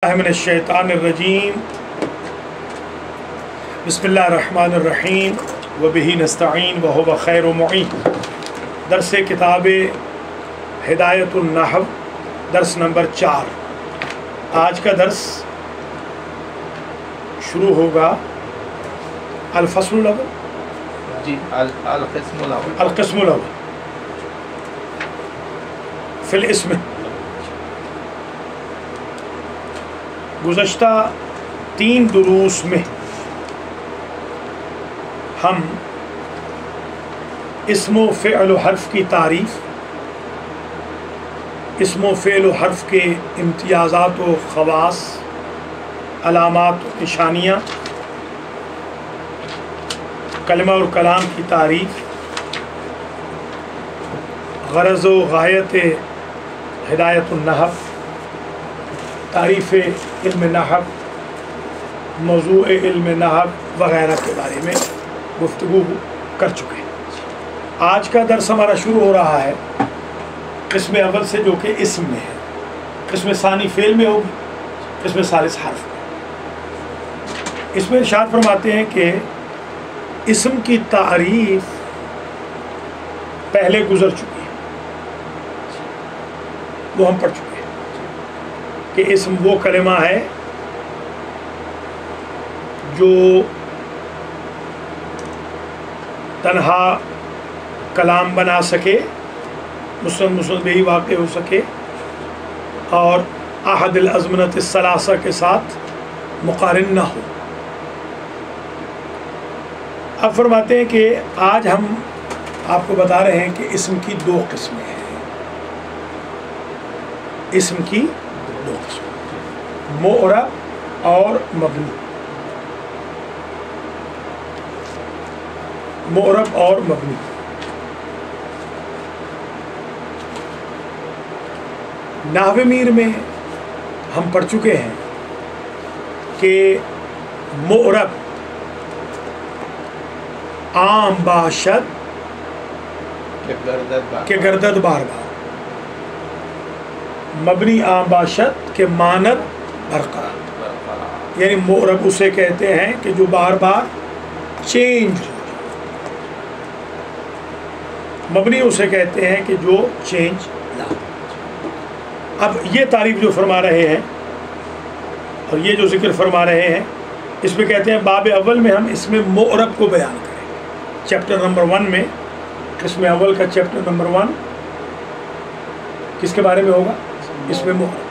من الشیطان الرجیم بسم اللہ الرحمن الرحیم وبہ نستعین وہو خیر معین۔ درس کتاب ہدایت النحو، درس نمبر 4۔ آج کا درس شروع ہوگا الفصل الاول، جی القسم الاول، القسم الاول فی الاسم۔ گزشتہ 3 دروس میں ہم اسم و فعل و حرف کی تعریف، اسم و فعل و حرف کے امتیازات و خواص، علامات و نشانیاں، کلمہ اور کلام کی تعریف، غرض و غایت ہدایت النحو، تعریف علم نحو، موضوع علم نحو وغیرہ کے بارے میں گفتگو کر چکے ہیں۔ آج کا درس ہمارا شروع ہو رہا ہے قسم اول سے، جو کہ اسم میں ہے۔ قسم ثانی فعل میں ہوگی، قسم ثالث حرف میں۔ اس میں ارشاد فرماتے ہیں کہ اسم کی تعریف پہلے گزر چکی ہے، وہ ہم پڑھ چکے ہیں کہ اسم وہ کلمہ ہے جو تنہا کلام بنا سکے، مسند بھی واقع ہو سکے، اور احد الازمنۃ الثلاثہ کے ساتھ مقارن نہ ہو۔ اب فرماتے ہیں کہ آج ہم آپ کو بتا رہے ہیں کہ اسم کی 2 قسمیں ہیں۔ اسم کی 2 قسمیں، معرب اور مبنی۔ معرب اور مبنی۔ نحو میر میں ہم پڑھ چکے ہیں کہ معرب عام باشد کہ گردد بار بار، مبنی عام باشد کے ماند برقرار۔ یعنی معرب اسے کہتے ہیں کہ جو بار بار چینج ہو، مبنی اسے کہتے ہیں کہ جو چینج نہ ہو۔ اب یہ تعریف جو فرما رہے ہیں اور یہ جو ذکر فرما رہے ہیں، اس میں کہتے ہیں باب اول میں ہم اس میں معرب کو بیان کریں گے۔ چیپٹر نمبر 1 میں، قسم اول کا چیپٹر نمبر 1 کس کے بارے میں ہوگا؟ اس میں معرب۔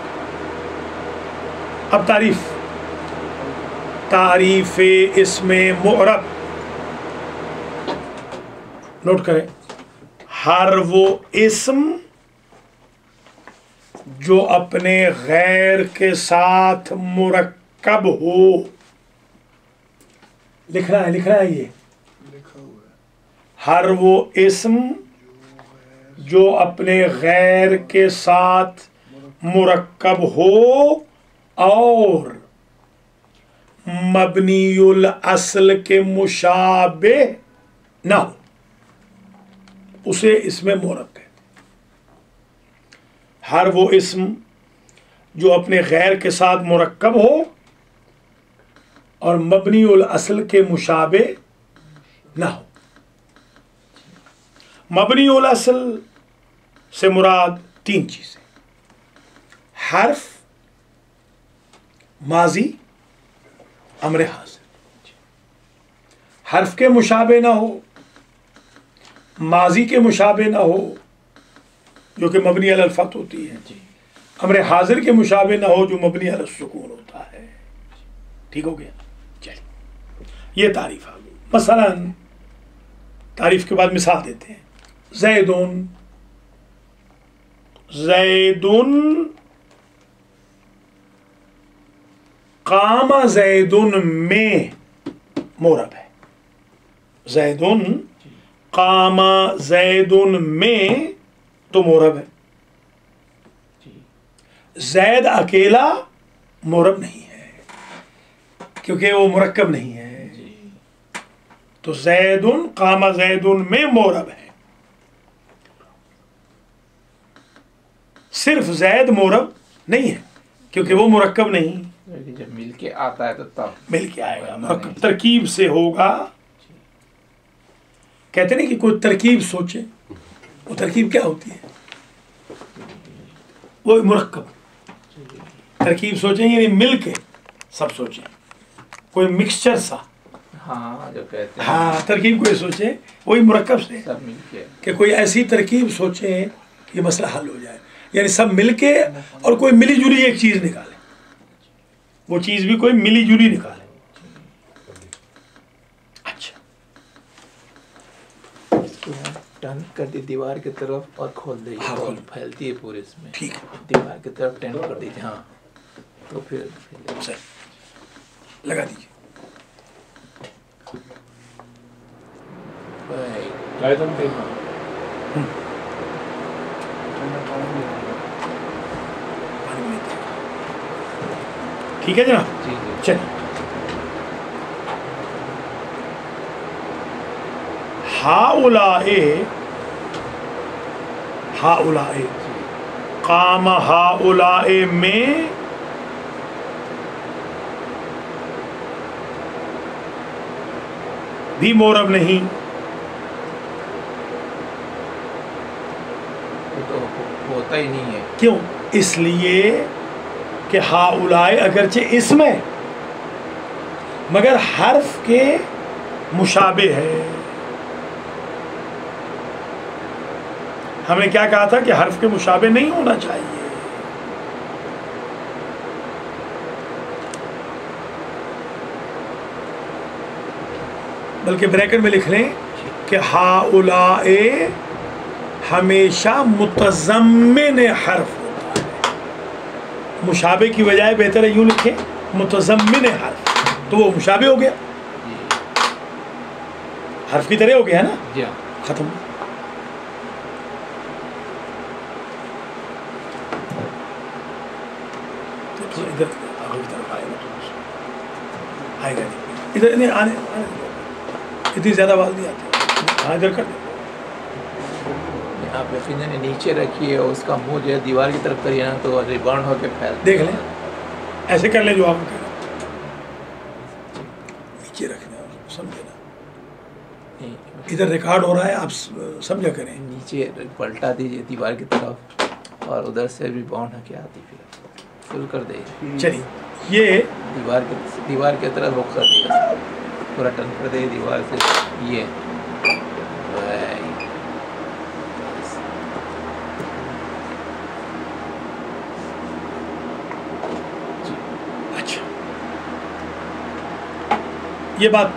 اب تعریف اسم معرب نوٹ کریں۔ ہر وہ اسم جو اپنے غیر کے ساتھ مرکب ہو، لکھنا ہے یہ، ہر وہ اسم جو اپنے غیر کے ساتھ مرکب ہو اور مبنی الاصل کے مشابہ نہ ہو، اسے اسم معرب کہتے ہیں۔ ہر وہ اسم جو اپنے غیر کے ساتھ مرکب ہو اور مبنی الاصل کے مشابہ نہ ہو۔ مبنی الاصل سے مراد 3 چیزیں: حرف، ماضی، امر حاضر۔ حرف کے مشابہ نہ ہو، ماضی کے مشابہ نہ ہو جو کہ مبنی علی الفتح ہوتی ہے، امر حاضر کے مشابہ نہ ہو جو مبنی علی السکون ہوتا ہے۔ ٹھیک ہو گیا؟ چلیے، یہ تعریف آ گئی۔ مثلا تعریف کے بعد مثال دیتے ہیں۔ زیدن قام زیدن میں معرب ہے۔ زیدن قام زیدن میں تو معرب ہے۔ زید اکیلا معرب نہیں ہے کیونکہ وہ مرکب نہیں ہے، تو زیدن قام زیدن میں معرب ہے۔ صرف زید معرب نہیں ہے کیونکہ وہ مرکب نہیں، جب مل کے آتا ہے تو تب مل کے آئے گا، مرکب ترکیب سے ہوگا. کہتے نہیں کہ کوئی ترکیب سوچے، وہ ترکیب کیا ہوتی ہے؟ وہ مرکب. ترکیب سوچیں یعنی مل کے سب سوچیں، کوئی مکسچر سا. ہاں جو کہتے ہیں ہاں ترکیب کوئی سوچے وہی مرکب سے، سب مل کے. کہ کوئی ایسی ترکیب سوچیں یہ مسئلہ حل ہو جائے، یعنی سب مل کے اور کوئی ملی جلی ایک چیز نکالے، وہ چیز بھی کوئی ملی جلی نکالے. اچھا ٹرن کر دی دیوار کی طرف اور کھول دی، ہاں، اور پھیلتی ہے پورے اس میں. ٹھیک ہے، دیوار کی طرف ٹرن کر دیجیے. ہاں تو پھر لگا دیجیے. ٹھیک ہے جناب، جی جی چلیے. ہاؤلاء قام ہاؤلاء میں بھی مورب نہیں. تو ہوتا ہی نہیں ہے. کیوں؟ اس لیے کہ ہاؤلاء اگرچہ اسم ہے مگر حرف کے مشابہ ہے. ہم نے کیا کہا تھا کہ حرف کے مشابہ نہیں ہونا چاہیے. بلکہ بریکٹ میں لکھ لیں کہ ہاؤلاء ہمیشہ متضمن حرف ہوتا ہے. مشابہ کی بجائے بہتر ہے یوں لکھیں متضمن حرف، تو وہ مشابہ ہو گیا، حرف کی طرح ہو گیا نا. جی ہاں ختم. ادھر آگے کی طرف آئے گا، آئے گا نہیں ادھر نہیں آنے، اتنی زیادہ آواز نہیں آتی. ہاں ادھر کر دیں. آپ یقیناً نیچے رکھیے اور اس کا منہ جو ہے دیوار کی طرف کریے نا تو ریباؤنڈ ہو کے پھیل. دیکھ لیں ایسے کر لیں جو آپ کہہ رہے ہیں، نیچے رکھنا سمجھے نا. ادھر ریکارڈ ہو رہا ہے، آپ سمجھا کریں. نیچے پلٹا دیجیے دیوار کی طرف اور ادھر سے ریباؤنڈ ہو کے آتی، پھر شروع کر دے. چلیے یہ دیوار کی طرف رخ کر دے، پورا ٹرن کر دے دیوار سے. یہ اچھا یہ بات،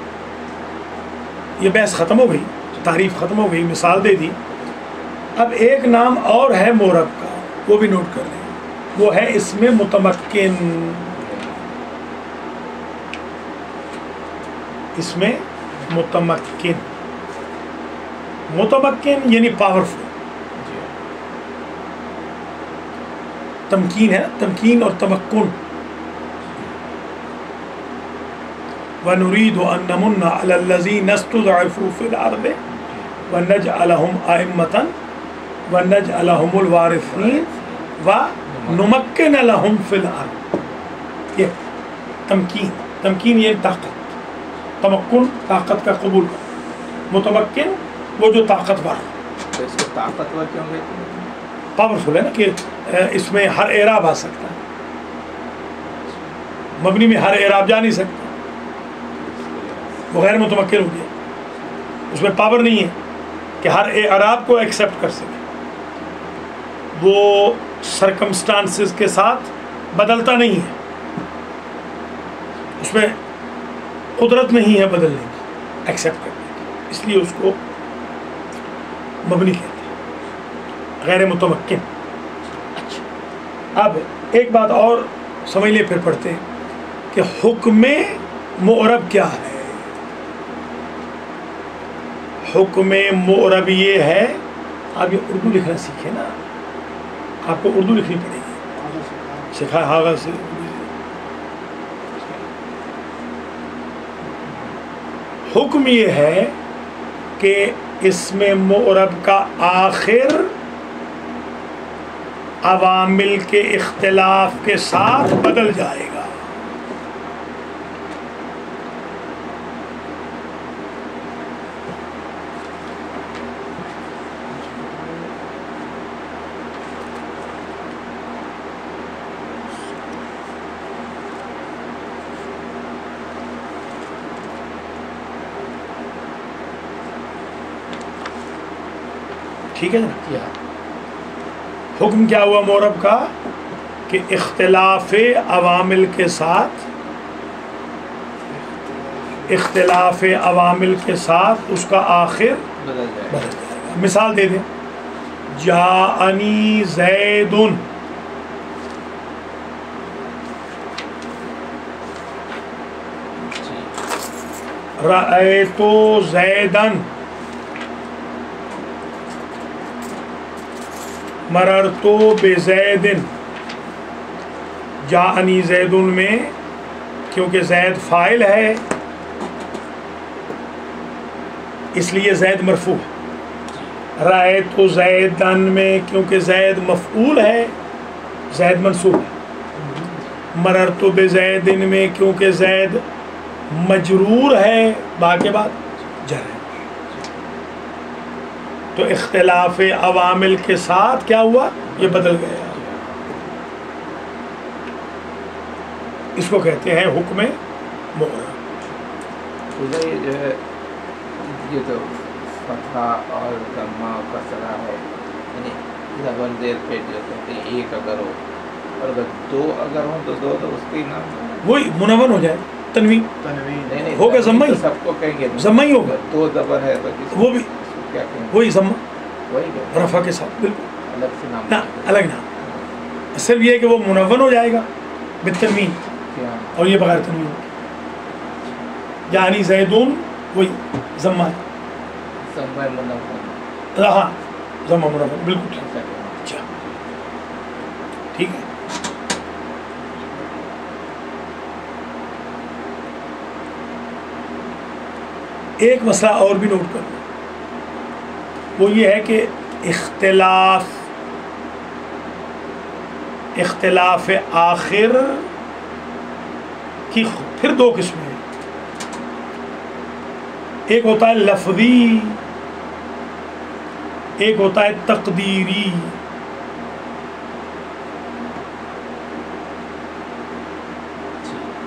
یہ بحث ختم ہو گئی، تعریف ختم ہو گئی، مثال دے دی. اب ایک نام اور ہے مورب کا، وہ بھی نوٹ کر لیں. وہ ہے اسم متمکن. اسم متمکن، متمکن یعنی پاورفل. تمکین ہے نا، تمکین اور تمکن. وَنُرِيدُ أَن نَّمُنَّ عَلَى الَّذِينَ اسْتُضْعِفُوا فِي الْأَرْضِ وَنَجْعَلَهُمْ أَئِمَّةً وَنَجْعَلَهُمُ الْوَارِثِينَ وَنُمَكِّنَ لَهُمْ فِي الْأَرْضِ. یہ تمکین، تمکین یہ طاقت، تمکن طاقت کا قبول. متمکن وہ جو طاقتور. تو اس کو طاقتور کیوں کہتے ہیں؟ پاورفل ہے نا، کہ اس میں ہر اعراب آ سکتا ہے. مبنی میں ہر اعراب جا نہیں سکتا، وہ غیر متمکن ہو گیا. اس میں پاور نہیں ہے کہ ہر اعراب کو ایکسیپٹ کر سکے. وہ سرکمسٹانسز کے ساتھ بدلتا نہیں ہے، اس میں قدرت نہیں ہے بدلنے کی، ایکسیپٹ کرنے کی. اس لیے اس کو مبنی کہتے ہیں، غیر متمکن. اچھا اب ایک بات اور سمجھ لیں، پھر پڑھتے ہیں کہ حکم معرب کیا ہے. حکم معرب یہ ہے، آپ یہ اردو لکھنا سیکھیں نا، آپ کو اردو لکھنی پڑے گی. سکھا ہاگا سے حکم یہ ہے کہ اس میں معرب کا عوامل کے اختلاف کے ساتھ بدل جائے گا. ٹھیک ہے نا. حکم کیا ہوا مورب کا کہ اختلاف عوامل کے ساتھ اس کا آخر بدل جائے گا. مثال دے دیں. جاءنی زید، رأیت زیدن، مررت بزید. جاءنی زید میں کیونکہ زید فاعل ہے اس لیے زید مرفوع ہے. رأیت زیدن میں کیونکہ زید مفعول ہے زید منصوب ہے. مررت بزید میں کیونکہ زید مجرور ہے با کے بعد جر ہے. تو اختلاف عوامل کے ساتھ کیا ہوا؟ یہ بدل گیا. اس کو کہتے ہیں حکم مغرب. یہ جو ہے یہ تو فتحہ اور ضمہ کسرہ ہے، یعنی زبر زیر پیٹ جو کہتے ہیں ایک اگر ہو، اور اگر دو اگر ہوں تو دو تو اس کی نام وہی منون ہو جائے. تنوین نہیں ہوگا ضمہ ہی، سب کو کہیں گے ضمہ ہی ہوگا. دو زبر ہے تو وہ بھی کیا کہیں گے؟ وہی ضمہ وہی رفع کے ساتھ. بالکل الگ سے نام نہ الگ نام. صرف یہ کہ وہ منون ہو جائے گا بالتنوین اور یہ بغیر تنوین. یعنی زیدون وہی ضمہ ہے. ہاں ضمہ منون بالکل ٹھیک. اچھا ٹھیک ہے. ایک مسئلہ اور بھی نوٹ کر لیں، وہ یہ ہے کہ اختلاف آخر کی پھر دو قسمیں ہیں. ایک ہوتا ہے لفظی، ایک ہوتا ہے تقدیری.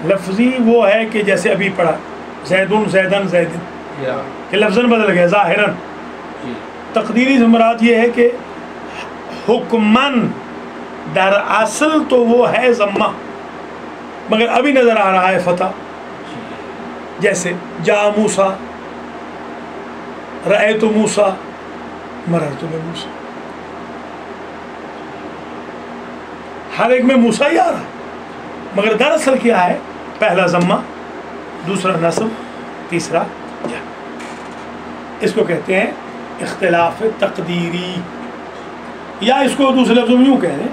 لفظی وہ ہے کہ جیسے ابھی پڑھا زیدن زیدن زیدن کہ لفظاً بدل گیا ظاہراً. تقدیری سے مراد یہ ہے کہ حکماً در اصل تو وہ ہے ضمہ مگر ابھی نظر آ رہا ہے فتح. جیسے جا موسیٰ، رأیت موسیٰ، مررت بموسیٰ. ہر ایک میں موسیٰ ہی آ رہا ہے مگر دراصل کیا ہے؟ پہلا ضمہ، دوسرا نصب، تیسرا جر. اس کو کہتے ہیں اختلاف تقدیری، یا اس کو دوسرے لفظوں میں یوں کہہ دیں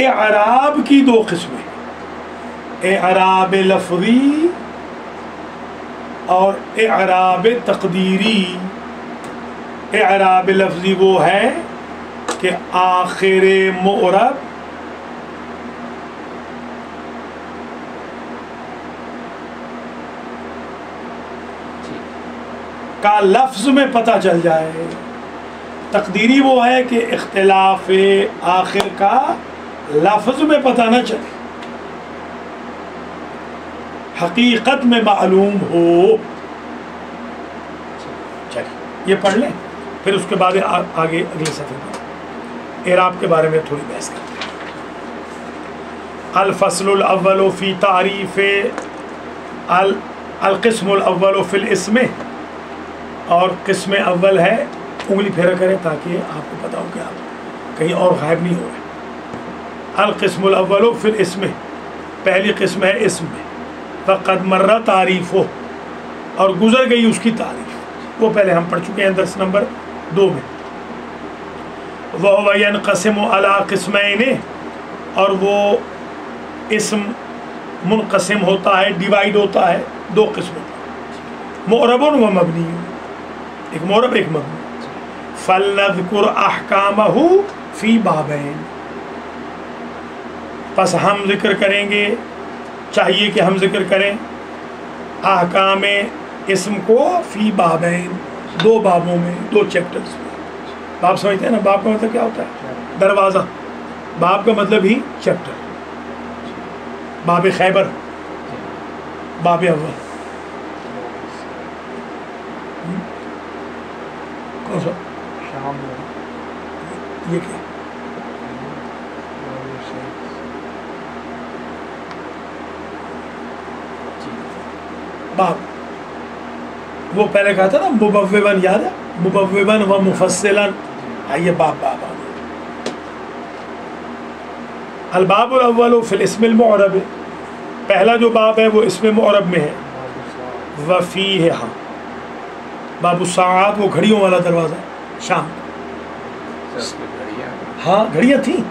اعراب کی دو قسمیں، اعراب لفظی اور اعراب تقدیری. اعراب لفظی وہ ہے کہ آخر معرب کا لفظ میں پتہ چل جائے. تقدیری وہ ہے کہ اختلاف آخر کا لفظ میں پتہ نہ چلے، حقیقت میں معلوم ہو. چلیے یہ پڑھ لیں، پھر اس کے بعد آگے اگلے صفحے پر اعراب کے بارے میں تھوڑی بحث کرتے ہیں. الفصل الاول فی تعریف القسم الاول فی الاسم. اور قسم اول ہے، انگلی پھیرا کریں تاکہ آپ کو پتا ہو کہ آپ کہیں اور غائب نہیں ہو رہے. القسم الاول فی الاسم، پہلی قسم ہے اسم میں. فقد مر تعریف ہو، اور گزر گئی اس کی تعریف، وہ پہلے ہم پڑھ چکے ہیں درس نمبر 2 میں. وَهُوَ يَنْقَسِمُ عَلَىٰ قِسْمَيْنِ، اور وہ اسم منقسم ہوتا ہے، ڈیوائیڈ ہوتا ہے دو قسموں پر، معرب و مبنی. ایک معرب ایک مبنی. فَلْنَذْكُرْ أَحْكَامَهُ فِي بَابَيْنِ، پس ہم ذکر کریں گے، چاہیے کہ ہم ذکر کریں احکام اسم کو فی بابین، 2 بابوں میں، 2 چیپٹرز میں. باب سمجھتے ہیں نا، باب کا مطلب کیا ہوتا ہے؟ دروازہ. باب کا مطلب ہی چیپٹر. باب خیبر، باب اول. کون سا؟ یہ کیا؟ باب وہ پہلے کہا تھا نا مبوبن، یاد ہے؟ مبوبن و مفصلا. یہ باب الباب الاول فی الاسم المعرب، پہلا جو باب ہے وہ اسم معرب میں ہے. وفیہ، ہاں باب الساعات، وہ گھڑیوں والا دروازہ شام. ہاں گھڑیاں تھیں،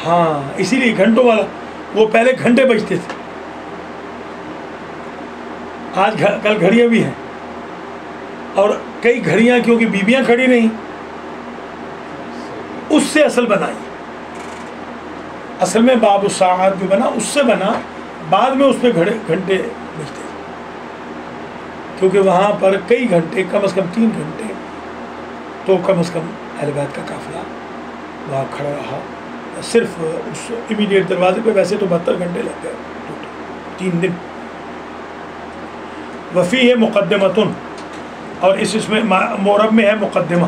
ہاں اسی لیے گھنٹوں والا. وہ پہلے گھنٹے بجتے تھے، آج کل گھڑیاں بھی ہیں. اور کئی گھڑیاں کیونکہ بیویاں کھڑی نہیں، اس سے اصل بنائی. اصل میں باب الساعات جو بنا اس سے بنا، بعد میں اس پہ گھنٹے بجتے، کیونکہ وہاں پر کئی گھنٹے، کم از کم 3 گھنٹے تو کم از کم اہل بیت کا قافلہ وہاں کھڑا رہا. صرف اس امیڈیٹ دروازے پہ، ویسے تو 72 گھنٹے لگ گئے، 3 دن. وفی ہے مقدمتن، اور اس میں معرب میں ہے مقدمہ،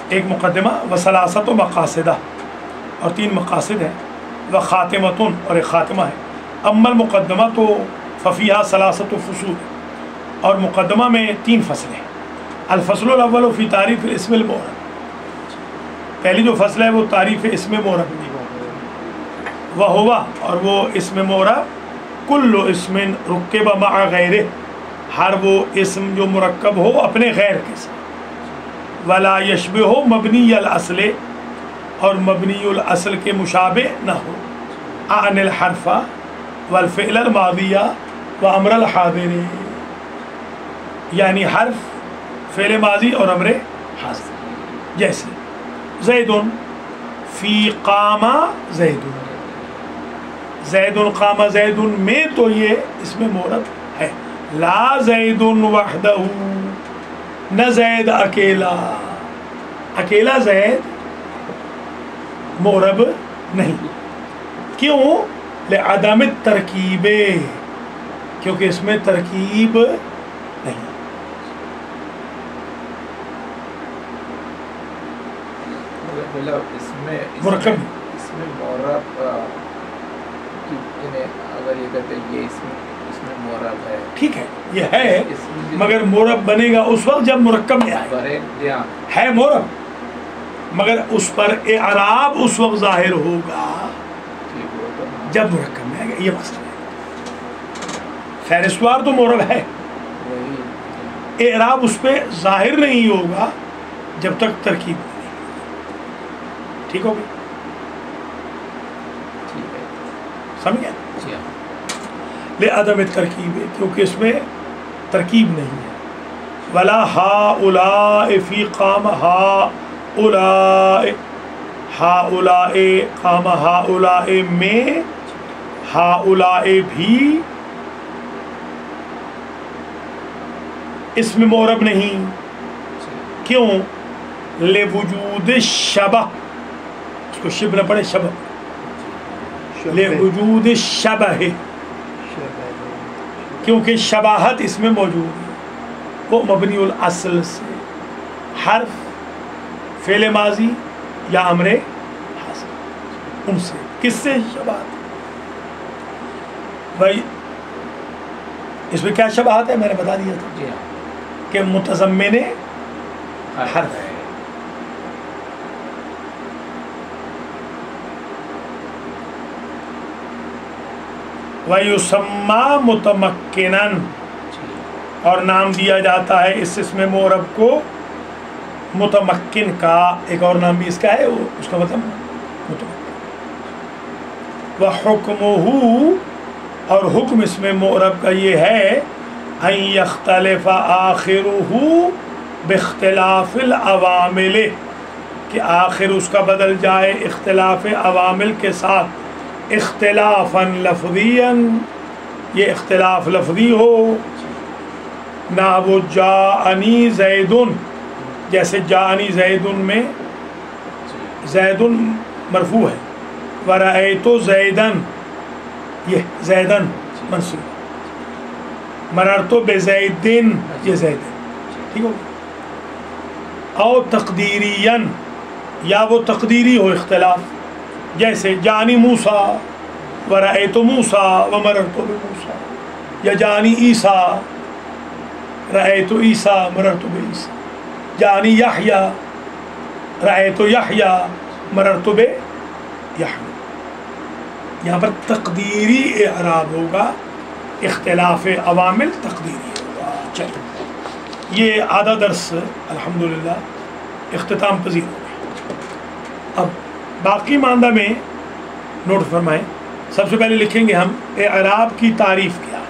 ایک مقدمہ. وثلاثت و مقاصدہ، اور 3 مقاصد ہیں. وخاتمتن، اور ایک خاتمہ ہے. اما المقدمہ تو ففیہا ثلاثت فصول، اور مقدمہ میں 3 فصلیں. الفصل الاول فی تعریف الاسم المعرب، پہلی جو فصل ہے وہ تعریف اسم معرب میں. وہوا، اور وہ اسم معرب کل اسم رکب مع غیرہ، ہر وہ اسم جو مرکب ہو اپنے غیر کے ساتھ. ولا یشبہ مبنی الاصل، اور مبنی الاصل کے مشابہ نہ ہو. عن الحرف والفعل الماضیہ وامر الحاضر، یعنی حرف، فعل ماضی اور امر حاضر. جیسے زید فی قام زید، زید قام زید میں تو یہ اس میں معرب ہے. لا زید وحدہ، نہ زید اکیلا، اکیلا زید معرب نہیں. کیوں؟ لعدم الترکیب، کیونکہ اس میں ترکیب نہیں. مرکب اس میں معرب، اگر یہ کہتے ہیں یہ اس میں معرب ہے، ٹھیک ہے یہ ہے، مگر معرب بنے گا اس وقت جب مرکب میں آئے. ہے معرب مگر اس پر اعراب اس وقت ظاہر ہوگا جب مرکب میں آئے گا. یہ مسئلہ ہے. فہرستوار تو معرب ہے، اعراب اس پہ ظاہر نہیں ہوگا جب تک ترکیب نہیں. ٹھیک ہوگی؟ سمجھ گئے؟ لعدم الترکیب، کیونکہ اس میں ترکیب نہیں ہے. ولا ہؤلاء فی قام ہؤلاء، ہؤلاء قام ہؤلاء میں ہؤلاء بھی اس میں معرب نہیں. کیوں؟ لوجود شبہ، اس کو شبہ نہ پڑے، شبہ، لوجود شبہ، کیونکہ شباہت اس میں موجود ہے. وہ مبنی الاصل سے، حرف، فعل ماضی یا امر حاضر، ان سے. کس سے شباہت؟ بھائی اس میں کیا شباہت ہے؟ میں نے بتا دیا تھا کہ متضمن حرف ہے. وَيُسَمَّى مُتَمَكِّنًا، اور نام دیا جاتا ہے اس اسم معرب کو متمکن کا. ایک اور نام بھی اس کا ہے، اس کا مطلب متمکن. وَحُكْمُهُ، اور حکم اسم معرب کا یہ ہے أَن يَخْتَلِفَ آخِرُهُ بِاخْتِلَافِ الْعَوَامِلِ، کہ آخر اس کا بدل جائے اختلاف عوامل کے ساتھ اختلافاً لفظیاً، یہ اختلاف لفظی ہو، نہ وہ جاءنی زیدن، جیسے جاءنی زیدن میں زیدن مرفوع ہے، ورأیت زیدن یہ زیدن منصوب، مررت بزیدن یہ زیدن، ٹھیک ہو، او تقدیریاً، یا وہ تقدیری ہو اختلاف، جیسے جانی موسیٰ ورأیت موسیٰ ومررت بموسیٰ، یا جانی عیسیٰ رأیت عیسیٰ مررت بعیسیٰ، جانی یحییٰ رأیت یحییٰ مررت بیحییٰ۔ یہاں پر تقدیری اعراب ہوگا، اختلاف عوامل تقدیری ہوگا۔ چلیے یہ آدھا درس الحمدللہ اختتام پذیر ہو گیا۔ اب باقی ماندہ میں نوٹ فرمائیں، سب سے پہلے لکھیں گے ہم اعراب کی تعریف کیا ہے،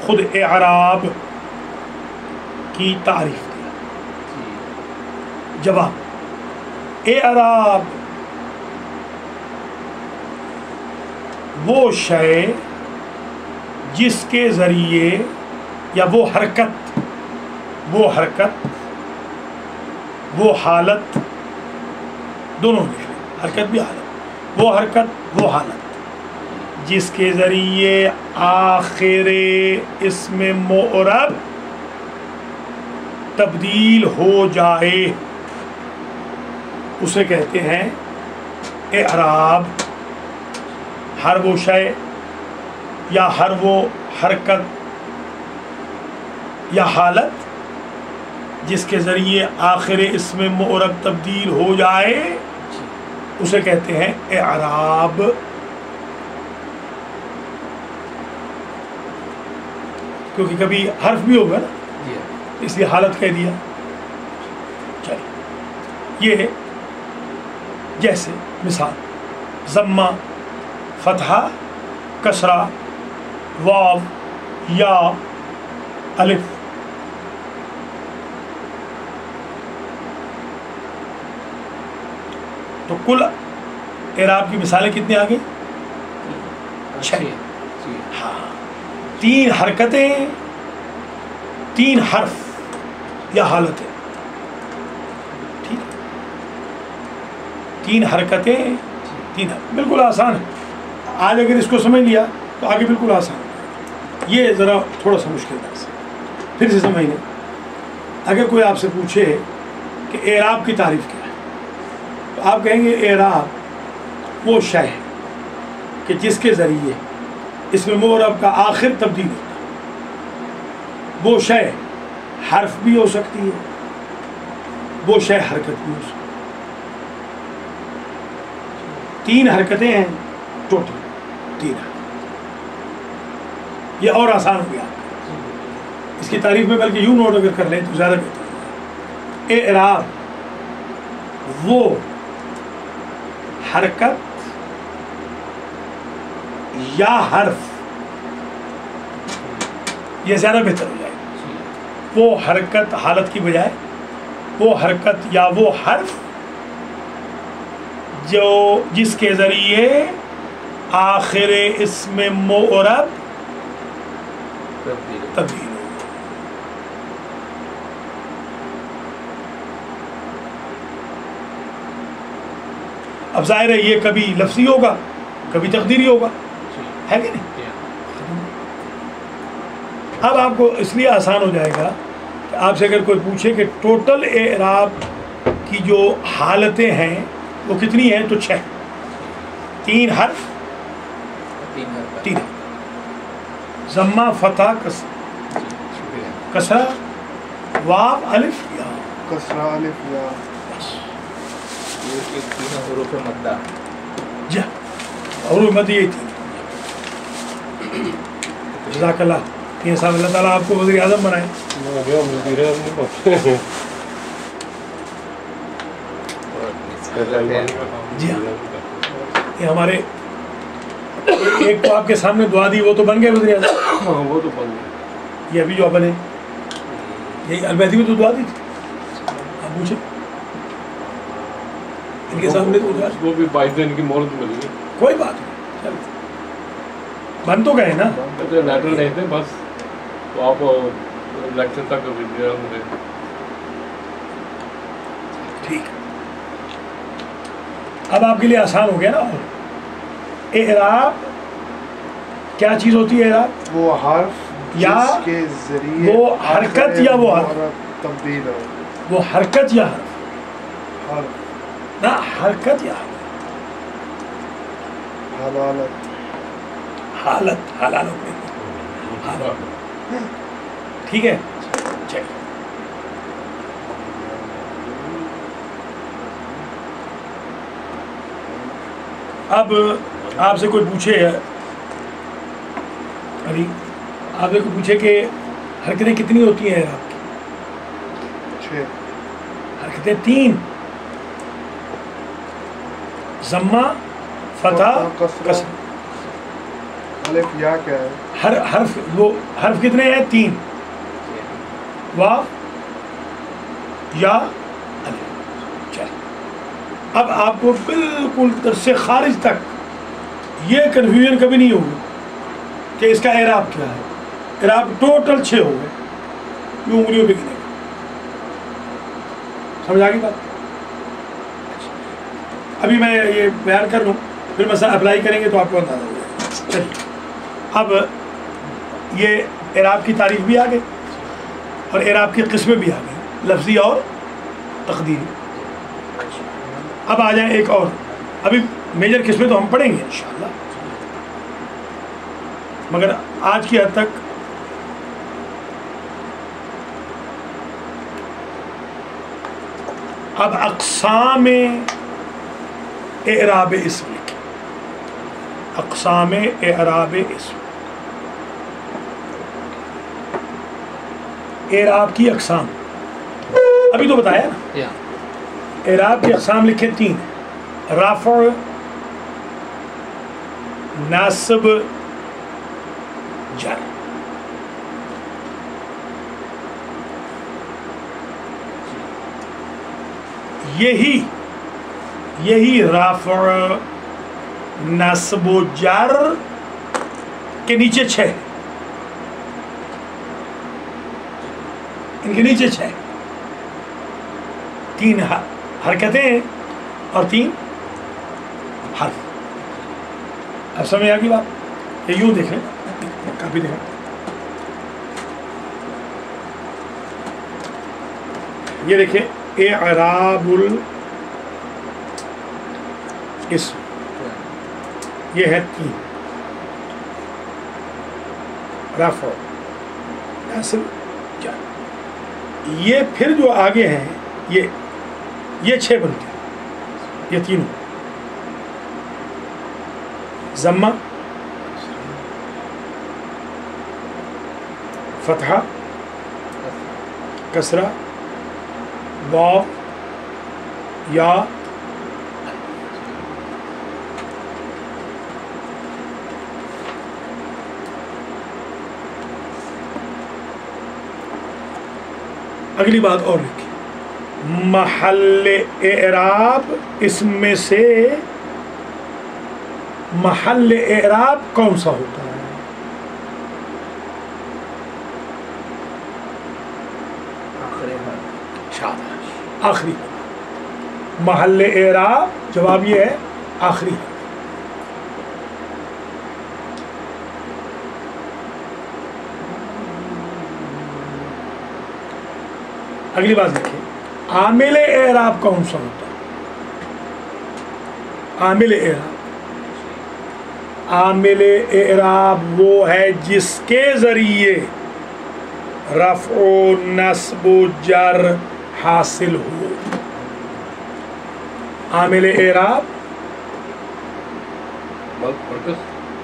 خود اعراب کی تعریف کیا۔ جواب، اعراب وہ شے جس کے ذریعے، یا وہ حرکت وہ حالت، دونوں لکھ لیں، حرکت بھی حالت، وہ حرکت وہ حالت جس کے ذریعے آخر اسم معرب تبدیل ہو جائے، اسے کہتے ہیں اعراب۔ ہر وہ شے یا ہر وہ حرکت یا حالت جس کے ذریعے آخر اسم معرب تبدیل ہو جائے، اسے کہتے ہیں اعراب۔ کیونکہ کبھی حرف بھی ہوگا نا، اس لیے حالت کہہ دیا۔ چلیے یہ جیسے مثال ضمہ، فتحہ، کسرہ، واو، یا، الف، تو کل اعراب کی مثالیں کتنی آ گئی؟ 6۔ ہاں، 3 حرکتیں، 3 حرف یا حالتیں، ٹھیک، 3 حرکتیں، 3 حرف، بالکل آسان ہے۔ آج اگر اس کو سمجھ لیا تو آگے بالکل آسان ہے۔ یہ ذرا تھوڑا سا مشکل درس ہے، پھر سے سمجھ لیں۔ اگر کوئی آپ سے پوچھے کہ اعراب کی تعریف کیا ہے، تو آپ کہیں گے اعراب وہ شے ہے کہ جس کے ذریعے اس میں معرب کا آخر تبدیل ہوتا ہے۔ وہ شے حرف بھی ہو سکتی ہے، وہ شے حرکت بھی ہو سکتی ہے۔ 3 حرکتیں ہیں ٹوٹل، 3 حرکت، یہ اور آسان ہو گیا اس کی تعریف میں، بلکہ یوں نوٹ اگر کر لیں تو زیادہ بہتر ہے۔ اعراب وہ حرکت یا حرف، یہ زیادہ بہتر ہو جائے گا۔ وہ حرکت حالت کی بجائے، وہ حرکت یا وہ حرف جو جس کے ذریعے آخر اسم معرب تبدیل ہو۔ اب ظاہر ہے یہ کبھی لفظی ہوگا، کبھی تقدیری ہوگا، ہے کہ نہیں؟ اب آپ کو اس لیے آسان ہو جائے گا کہ آپ سے اگر کوئی پوچھے کہ ٹوٹل اعراب کی جو حالتیں ہیں وہ کتنی ہیں، تو 6، 3 حرف، 3 ضمہ، فتح، کسرہ، واو، الف، یا، کسرہ، الف، یا، یہ 3 حروف مدہ، جی حروف مد، یہ 3۔ جزاک اللہ، 3 سال اللہ تعالیٰ آپ کو وزیر اعظم بنائے۔ جی ہاں، یہ ہمارے ایک تو آپ کے سامنے دعا دی، وہ تو بن گئے وزیر اعظم، وہ تو بن گیا۔ یہ ابھی جو بنے، یہی البیدی میں تو دعا دی تھی، آپ پوچھیں۔ ان کے سامنے تو وہ بھی 22 دن کی مہلت ملی ہے. کوئی بات نہیں, چل بن تو گئے نا. لیٹر نہیں تھے بس, تو آپ الیکشن تک ہوں گے. ٹھیک, اب آپ کے لیے آسان ہو گیا نا. اعراب کیا چیز ہوتی ہے؟ اعراب وہ حرف یا جس کے ذریعے وہ حرکت یا وہ حرف, تبدیل ہو. وہ حرکت یا حرف, حرف نہ حرکت یا حرف, حلالت حالت, حلالت میں. ٹھیک ہے, چلیے. اب آپ سے کوئی پوچھے, ابھی آپ سے کوئی پوچھے کہ حرکتیں کتنی ہوتی ہیں آپ کی؟ 6 حرکتیں 3, ضمہ, فتح, کسر. الف یا کیا ہے؟ ہر حرف, وہ حرف کتنے ہیں؟ 3, واو, یا, الف. چل, اب آپ کو بالکل درس سے خارج تک یہ کنفیوژن کبھی نہیں ہوگی کہ اس کا اعراب کیا ہے. اعراب ٹوٹل 6 ہو گئے, یہ انگلیوں پہ گنے. سمجھ آ گئی بات؟ ابھی میں یہ بیان کر لوں, پھر مسئلہ اپلائی کریں گے تو آپ کو اندازہ ہو جائے گا. چلیے, اب یہ اعراب کی تعریف بھی آ گئی اور اعراب کی قسمیں بھی آ گئی, لفظی اور تقدیری. اب آ جائیں ایک اور, ابھی میجر قسمیں تو ہم پڑھیں گے انشاءاللہ, مگر آج کی حد تک اب اقسام اعراب اسم لکھیں. اقسام اعراب اسم, اعراب کی اقسام ابھی تو بتایا نا. اعراب کی اقسام لکھیں 3, رفع, نصب, جر. یہی رفع, نصب و جر کے نیچے 6, ان کے نیچے 6, 3 حرکتیں اور 3 حرف. اب سمجھ آ گئی بات؟ یہ یوں دیکھیں, کافی دیکھیں, یہ دیکھیں اعراب الاسم, یہ ہے 3, رفع, نصب, جر. یہ پھر جو آگے ہیں یہ 6 بنتے ہیں, یہ تینوں, ضمہ, فتحہ, کسرہ, واو, یا. اگلی بات اور لکھی, محل اعراب, اس میں سے محل اعراب کون سا ہوتا ہے؟ شاباش, آخری. محل اعراب جواب یہ ہے آخری ہے. اگلی بات دیکھیں, عامل اعراب کون سا ہوتا ہے؟ عامل اعراب, عامل اعراب وہ ہے جس کے ذریعے رفع و نصب و جر حاصل ہو. عامل اعراب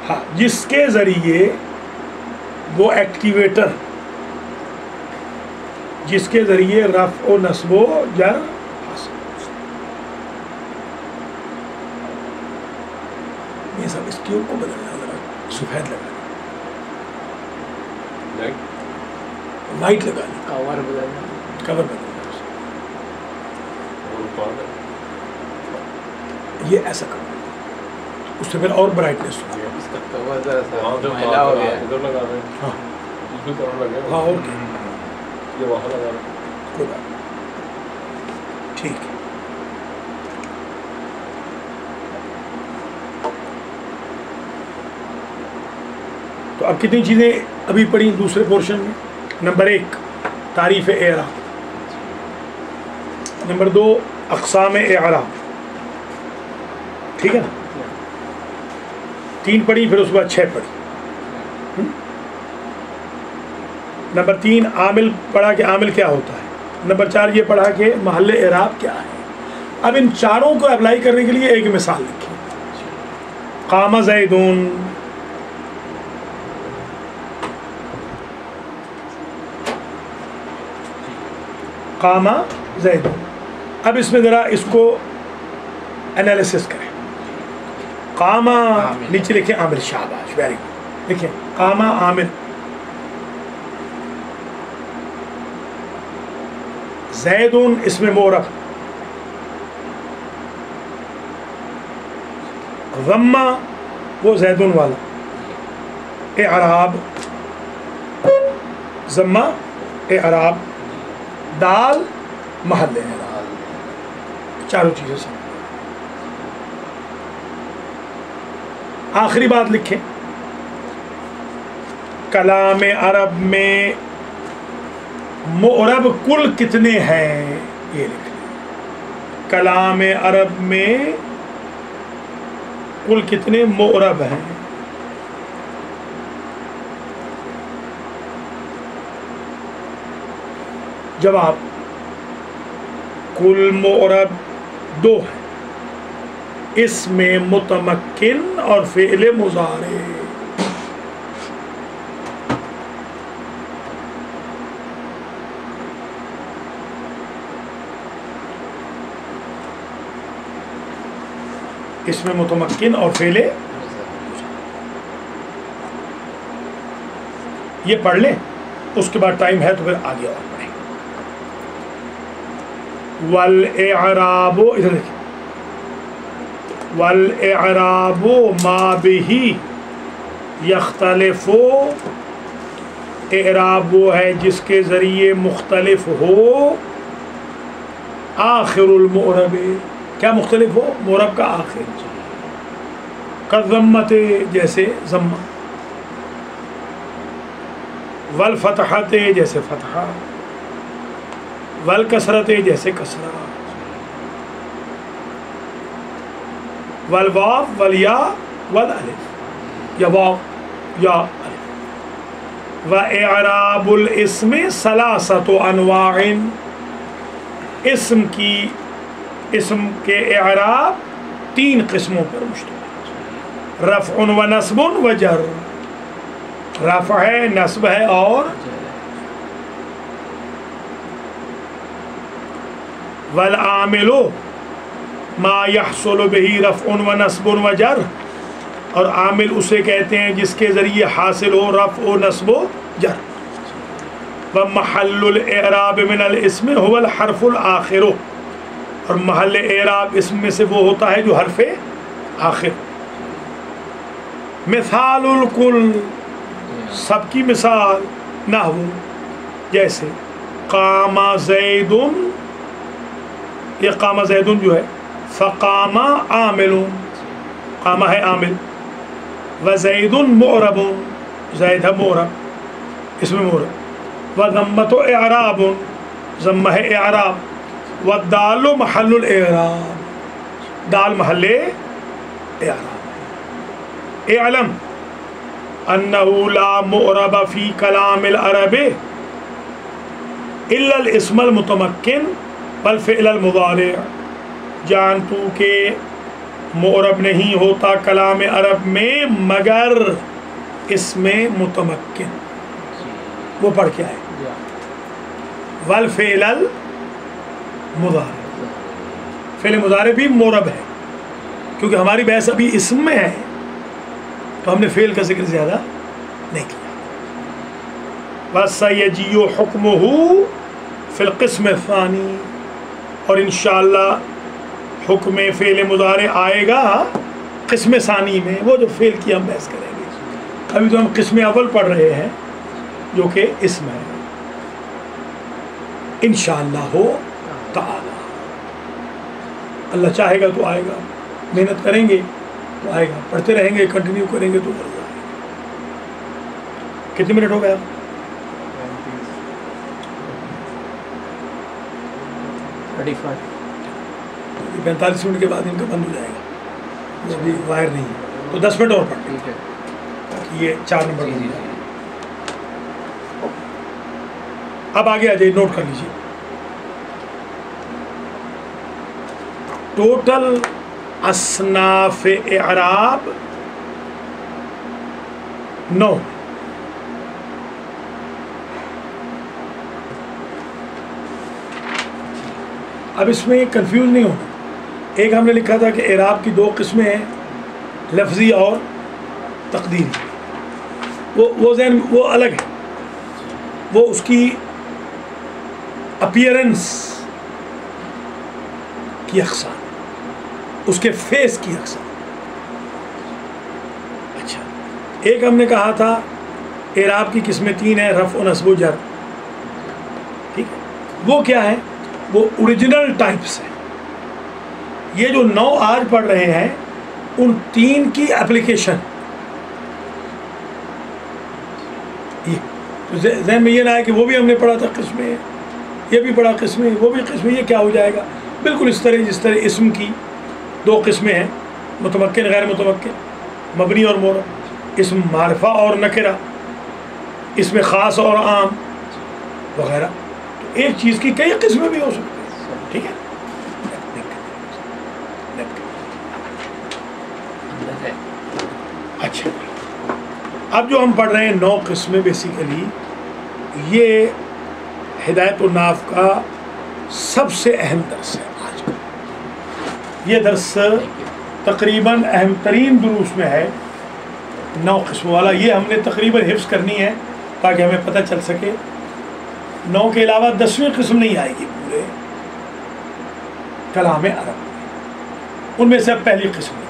ہاں, جس کے ذریعے وہ ایکٹیویٹر, جس کے ذریعے رفع و نصب و جر حاصل. یہ سب اس کیوب کو بدلنا, ذرا سفید لگانا, وائٹ لگانا, کور بدلنا, کور بدلنا. یہ ایسا کرو، اس سے پھر اور برائٹنس ہو. اس کا تو وہ ذرا سا وہاں سے میلا ہو گیا. ادھر لگا رہے ہیں، ہاں دوسری طرف لگے ہاں اور کیا، یہ وہاں لگا رہے ہیں. کوئی بات نہیں. ٹھیک ہے. تو اب کتنی چیزیں ابھی پڑھی دوسرے پورشن میں؟ نمبر 1 تعریف اعراب، نمبر 2 اقسام اعراب، ٹھیک ہے نا، 3 پڑھی، پھر اس کے بعد 6 پڑھی. نمبر 3 عامل پڑھا کہ عامل کیا ہوتا ہے. نمبر 4 یہ پڑھا کہ محل اعراب کیا ہے. اب ان چاروں کو اپلائی کرنے کے لیے ایک مثال لکھیں. قام زیدون، قام زیدون. اب اس میں ذرا اس کو انالیسس کریں. قام نیچے لکھیں عامل، شاباش ویری گڈ. لکھیں قام عامل، زیدون اسم معرب، ضمہ وہ زیدون والا، اعراب ضمہ اعراب، دال محل اعراب. چاروں چیزیں سمجھ. آخری بات لکھیں، کلام عرب میں معرب کل کتنے ہیں یہ لکھ لیں. کلام عرب میں کل کتنے معرب ہیں؟ جواب کل معرب 2 ہیں، اسم متمکن اور فعل مضارع. اسم متمکن اور فعل. یہ پڑھ لیں، اس کے بعد ٹائم ہے تو پھر آگے اور پڑھیں. والاعراب، ادھر دیکھیں، والاعراب ما به یختلف، اعراب وہ ہے جس کے ذریعے مختلف ہو آخر المعرب. کیا مختلف ہو؟ معرب کا آخر. کالضمۃ جیسے ضمہ، والفتحۃ جیسے فتحہ، والکسرۃ جیسے کسرہ، والواو والیاء والالف، یا واو یا الف. واعراب الاسم ثلاثۃ انواع، اسم کے اعراب 3 قسموں پر مشتمل. رفع و نصب و جر، رفع ہے، نصب ہے اور والعامل ما يحصل به رفع و نصب و جر، اور عامل اسے کہتے ہیں جس کے ذریعے حاصل ہو رفع و نصب و جر. ومحل الاعراب من الاسم هو الحرف الآخر، اور محل اعراب اسم میں سے وہ ہوتا ہے جو حرف آخر. مثال الکل، سب کی مثال، نحو جیسے قام زید، یہ قام زید جو ہے، فقام عامل، قام ہے عامل، وزید معرب، زید ہے معرب، اسم معرب، وضمۃ اعراب، ضمہ ہے اعراب، والدال محل الاعراب، دال محل اعراب. اعلم انه لا معرب في كلام العرب الا الاسم المتمكن والفعل المضارع. جان تو کہ معرب نہیں ہوتا کلام عرب میں مگر اسم متمکن. وہ پڑھ کے آئے والفعل المضارع، فعل مضارع بھی معرب ہے، کیونکہ ہماری بحث ابھی اسم میں ہے تو ہم نے فعل کا ذکر زیادہ نہیں کیا. وَسَيَجِيُّ حُكْمُهُ فِي الْقِسْمِ الثَّانِي، اور انشاءاللہ حکم فعل مضارع آئے گا قسم ثانی میں، وہ جو فعل کی ہم بحث کریں گے. ابھی تو ہم قسم اول پڑھ رہے ہیں جو کہ اسم ہے. انشاءاللہ تعالی اللہ چاہے گا تو آئے گا، محنت کریں گے تو آئے گا، پڑھتے رہیں گے، کنٹینیو کریں گے تو ضرور آئے گا. کتنے منٹ ہو گیا؟ 45 منٹ کے بعد ان کا بند ہو جائے گا، ابھی وائر نہیں ہے تو 10 منٹ اور پڑھ لیں تاکہ یہ 4 نمبر ہو جائے. اب آگے آ جائیے، نوٹ کر لیجیے. ٹوٹل اصناف اعراب 9. اب اس میں کنفیوز نہیں ہونا. ایک ہم نے لکھا تھا کہ اعراب کی 2 قسمیں ہیں، لفظی اور تقدیری. وہ ذہن وہ الگ ہے، وہ اس کی اپیرنس کی اقسام، اس کے فیس کی اقسام. اچھا، ایک ہم نے کہا تھا اعراب کی قسمیں 3 ہیں، رفع، نصب و جر. ٹھیک ہے، وہ کیا ہے؟ وہ اوریجنل ٹائپس ہیں. یہ جو 9 آج پڑھ رہے ہیں ان 3 کی اپلیکیشن. ذہن میں یہ نہ ہے کہ وہ بھی ہم نے پڑھا تھا قسمیں، یہ بھی پڑھا قسمیں، وہ بھی قسمیں، یہ کیا ہو جائے گا؟ بالکل اس طرح جس طرح اسم کی 2 قسمیں ہیں، متمکن غیر متمکن، مبنی اور معرب، اسم معرفہ اور نکرہ، اسم خاص اور عام وغیرہ. تو ایک چیز کی کئی قسمیں بھی ہو سکتی ہیں. ٹھیک ہے، اچھا. اب جو ہم پڑھ رہے ہیں 9 قسمیں، بیسیکلی یہ ہدایت الناف کا سب سے اہم درس ہے آج کا. یہ درس تقریباً اہم ترین دروس میں ہے، 9 قسموں والا. یہ ہم نے تقریباً حفظ کرنی ہے تاکہ ہمیں پتہ چل سکے. 9 کے علاوہ 10ویں قسم نہیں آئے گی پورے کلام عرب. ان میں سے اب پہلی قسم لکھی.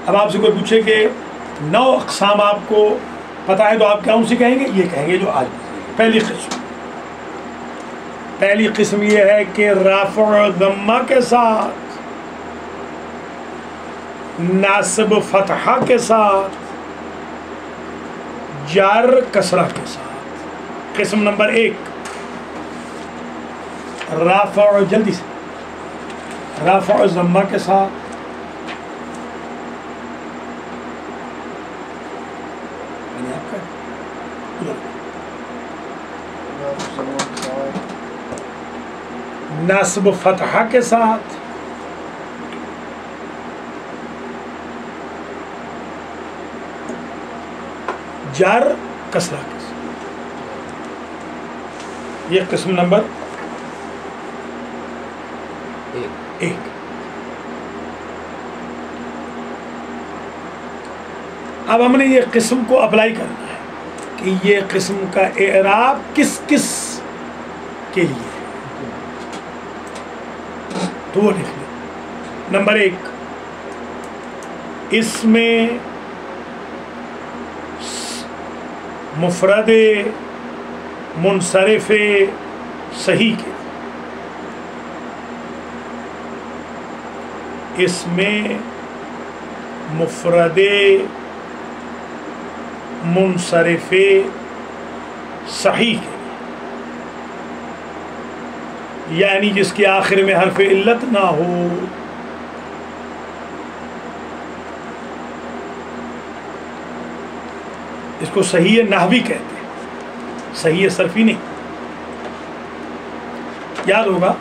اب آپ سے کوئی پوچھے کہ 9 اقسام آپ کو پتہ ہے تو آپ کیا ان سے کہیں گے؟ یہ کہیں گے جو آج پہلی قسم. پہلی قسم یہ ہے کہ رافع ضمہ کے ساتھ، ناصب فتحہ کے ساتھ، جر کسرہ کے ساتھ. قسم نمبر 1 رافع، جلدی سے، رافع ضمہ کے ساتھ، نصب فتحہ کے ساتھ، جر کسرہ کے ساتھ. یہ قسم نمبر 1. اب ہم نے یہ قسم کو اپلائی کرنا ہے کہ یہ قسم کا اعراب کس کس کے لیے ہے. تو وہ لکھ لیں. نمبر 1، اس میں مفرد منصرف صحیح کے، اس میں مفرد منصرف صحیح کے، یعنی جس کے آخر میں حرف علت نہ ہو. اس کو صحیح نحوی کہتے ہیں، صحیح صرفی نہیں. یاد ہوگا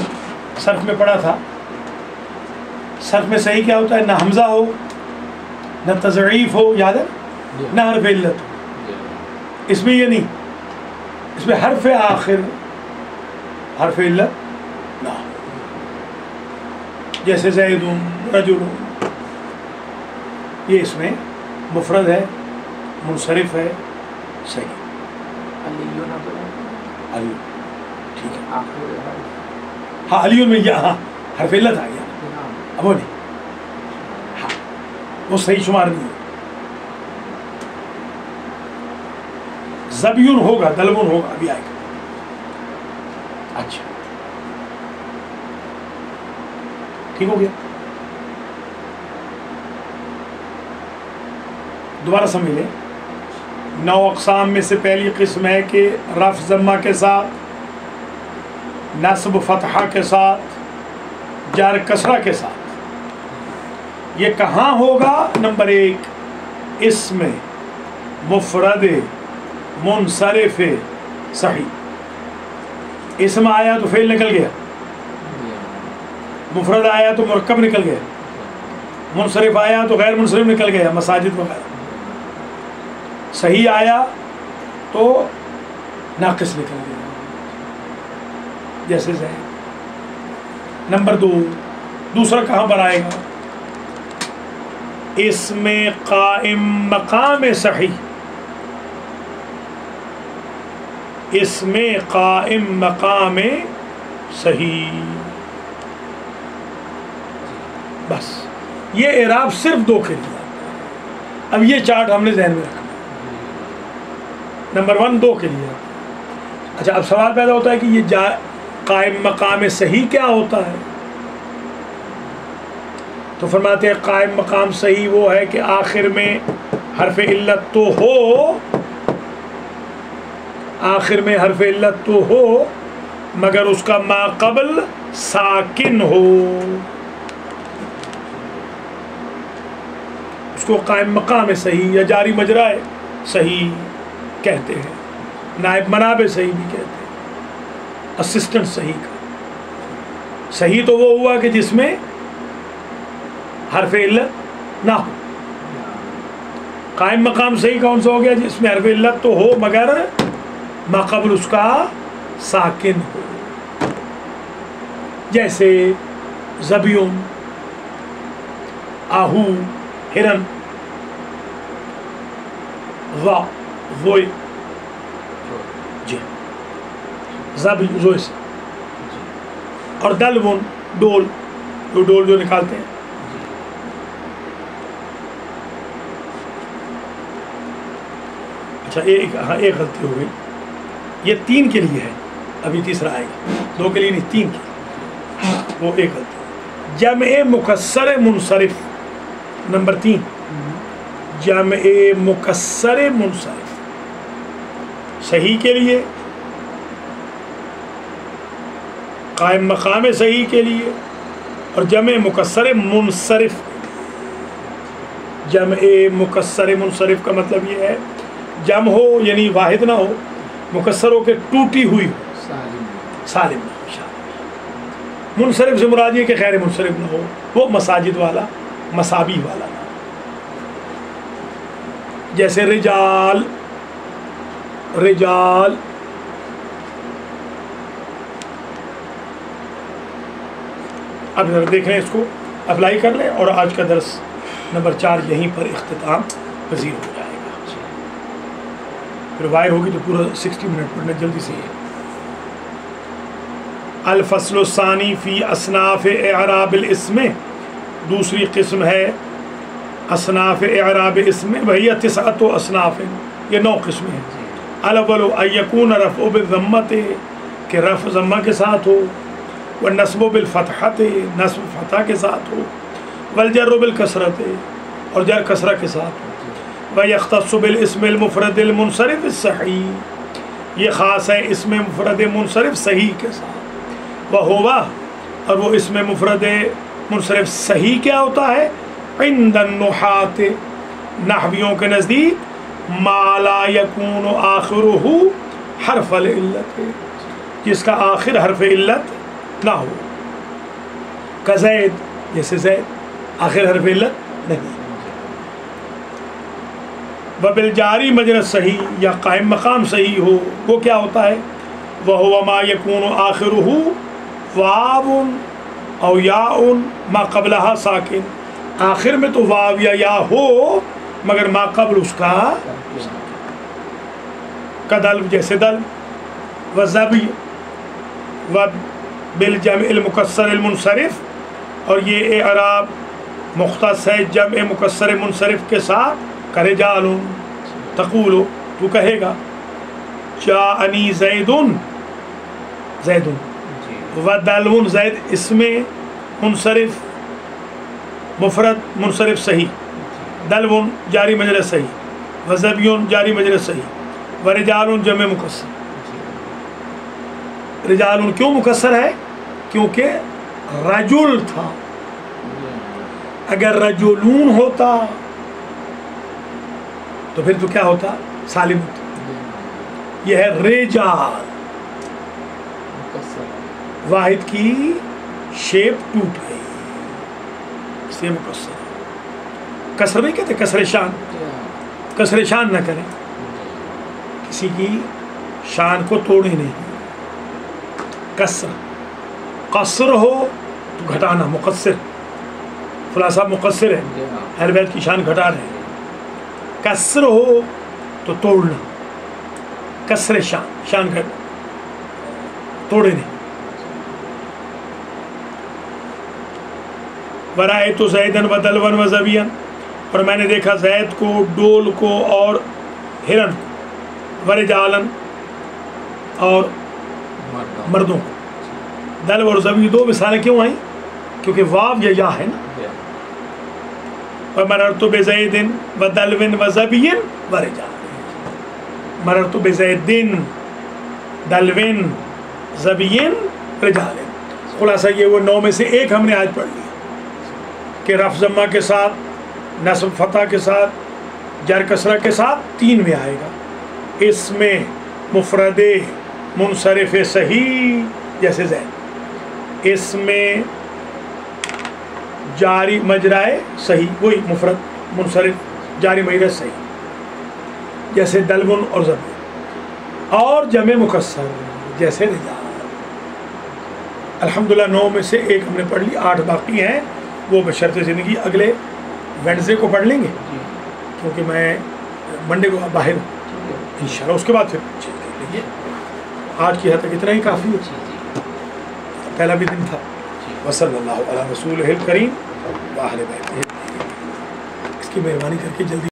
صرف میں پڑھا تھا، صرف میں صحیح کیا ہوتا ہے؟ نہ حمزہ ہو، نہ تضعیف ہو، یاد ہے، نہ حرف علت ہو. اس میں یہ نہیں، اس میں حرف آخر حرف علت نہ ہو. جیسے زید، رجل، یہ اس میں مفرد ہے، منصرف ہے، صحیح. علی، ٹھیک ہے، ہاں علی میں یہاں حرف علت آ گیا. اب وہ نہیں، ہاں وہ صحیح شمار نہیں ہے. زبیون ہوگا، دلون ہوگا، ابھی آئے گا. اچھا ٹھیک ہو گیا. دوبارہ سمجھ لیں. 9 اقسام میں سے پہلی قسم ہے کہ رفع ضمہ کے ساتھ، نصب فتحہ کے ساتھ، جر کسرہ کے ساتھ. یہ کہاں ہوگا؟ نمبر 1 اسم مفرد منصرف صحیح. اسم آیا تو فعل نکل گیا، مفرد آیا تو مرکب نکل گیا، منصرف آیا تو غیر منصرف نکل گیا، مساجد وغیرہ. صحیح آیا تو ناقص نکل گیا، جیسے زید. نمبر 2 دوسرا کہاں پر آئے گا؟ اسم قائم مقام صحیح. اسم قائم مقام صحیح. بس یہ اعراب صرف 2 کے لیے. اب یہ چارٹ ہم نے ذہن میں رکھنا. نمبر 1 2 کے لیے. اچھا اب سوال پیدا ہوتا ہے کہ یہ قائم مقام صحیح کیا ہوتا ہے؟ تو فرماتے ہیں قائم مقام صحیح وہ ہے کہ آخر میں حرف علت تو ہو، آخر میں حرف علت تو ہو مگر اس کا ما قبل ساکن ہو. اس کو قائم مقام صحیح یا جاری مجرا صحیح کہتے ہیں، نائب منابع صحیح بھی کہتے ہیں. اسسٹنٹ صحیح کا صحیح تو وہ ہوا کہ جس میں حرف علت نہ ہو. قائم مقام صحیح کون سا ہو گیا؟ جس میں حرف علت تو ہو مگر ما قبل اس کا ساکن ہو. جیسے زبیون، آہو، ہرن، ووئی جی زبیون سے، اور دلون ڈول، ڈول جو نکالتے ہیں. اچھا ایک غلطی ہو گئی، یہ 3 کے لیے ہے، ابھی تیسرا آئے گا. 2 کے لیے نہیں، 3 کے لیے. وہ ایک غلطی. جمع مکسر منصرف نمبر 3. جمع مکسر منصرف صحیح کے لیے، قائم مقام صحیح کے لیے، اور جمع مکسر منصرف. جمع مکسر منصرف کا مطلب یہ ہے جمع ہو یعنی واحد نہ ہو، مکسر ہو کے ٹوٹی ہوئی ہو، سالم نہ ہو. منصرف سے مراد یہ کہ غیر منصرف نہ ہو، وہ مساجد والا، مسابی والا نہ ہو. جیسے رجال، رجال اب دیکھ لیں، اس کو اپلائی کر لیں اور آج کا درس نمبر 4 یہیں پر اختتام پذیر ہو جائے گا. پھر وائر ہوگی تو پورا 60 منٹ پڑھنا جلدی سے. الفصل الثانی فی اصناف اعراب الاسم. دوسری قسم ہے اصناف اعراب اسم. وہی 9 اصناف ہیں، یہ 9 قسمیں ہیں. الاول ان یکون رفع بالضمۃ، کہ رفع ضمہ کے ساتھ ہو، والنصب بالفتحۃ، نصب فتح کے ساتھ ہو، والجر بالکسرۃ، اور جر کسرہ کے ساتھ ہو. ویختص بالاسم المفرد المنصرف الصحیح، یہ خاص ہے اسم مفرد منصرف صحیح کے ساتھ. وہوا، اور وہ اسم مفرد منصرف صحیح کیا ہوتا ہے؟ عند النحاة، نحویوں کے نزدیک ما لا یکون آخرہ حرف العلت، جس کا آخر حرف علت نہ ہو. کزید، جیسے زید آخر حرف علت نہیں. وبالجاری مجرد صحیح، یا قائم مقام صحیح ہو، وہ کیا ہوتا ہے؟ وہو ما یکون آخرہ واو او یاء ما قبلها ساکن، آخر میں تو واو یا یا ہو مگر ما قبل اس کا کدل، جیسے دل. وزبی، وبالجمع المکسر المنصرف اور یہ اعراب مختص ہے جمع مکسر منصرف کے ساتھ کرے جالون تقول تو کہے گا جاءنی زیدن زیدن و دلون زید اس میں منصرف مفرد منصرف صحیح دلون جاری مجرد صحیح و زبیون جاری مجرد صحیح و رجالون جمع مکسر رجالون کیوں مکسر ہے کیونکہ رجل تھا اگر رجلون ہوتا تو پھر تو کیا ہوتا سالم ہوتا یہ ہے رجال واحد کی شیپ ٹوٹ گئی اس لیے مکسر کسر نہیں کہتے کسر شان کسر شان نہ کریں کسی کی شان کو توڑے نہیں کسر قصر ہو تو گھٹانا مقصر فلاں صاحب مقصر ہے اہل بیت کی شان گھٹا رہے ہیں کسر ہو تو توڑنا کسر شان شان گھٹ توڑے نہیں ورائے تو زیدن و دلون و زبین اور میں نے دیکھا زید کو ڈول کو اور ہرن کو ورجالن اور مردوں کو دل اور زبی دو مثالیں کیوں آئیں کیونکہ واو یا ہے نا ومررت بزید و دلون و زبین ورجال مررت بزید دلون زبین رجال خلاصہ یہ وہ 9 میں سے ایک ہم نے آج پڑھ لیا کہ رفع ضمہ کے ساتھ نصب فتح کے ساتھ جر کسرہ کے ساتھ 3 میں آئے گا اس میں مفرد منصرف صحیح جیسے زید اس میں جاری مجرائے صحیح وہی مفرد منصرف جاری مجرائے صحیح جیسے دلون اور زبون اور جمع مکسر جیسے رجال الحمدللہ 9 میں سے ایک ہم نے پڑھ لی 8 باقی ہیں وہ بشرط زندگی اگلے وینڈسڈے کو پڑھ لیں گے کیونکہ میں منڈے کو باہر ہوں انشاءاللہ اس کے بعد پھر چیز کر لیں گے آج کی حد تک اتنا ہی کافی ہے پہلا بھی دن تھا وصلی اللہ علیہ رسول الکریم واہل بیت اس کی مہربانی کر کے جلدی